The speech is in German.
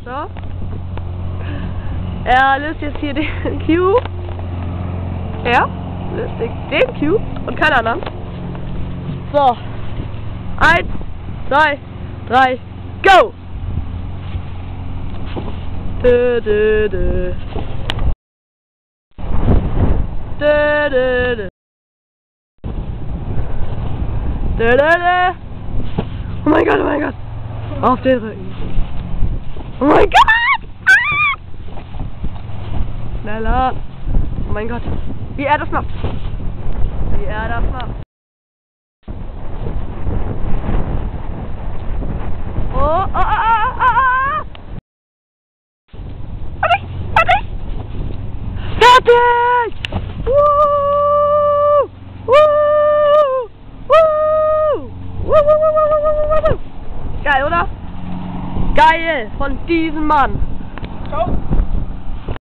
So. Er löst jetzt hier den Cube. Er löst den Cube und keinen anderen. So. 1, 2, 3, go! Dö, dö, dö. Dö, dö, dö. Dö, dö, dö. Oh mein Gott, oh mein Gott. Auf den Rücken. Oh mein Gott! Ah! Schneller. Oh mein Gott. Wie er das macht. Wie er das macht. Oh, oh, oh, oh, oh, oh. Fertig! Fertig! Woo! Woo! Woo! Woo! Geil, oder? Geil von diesem Mann. Ciao.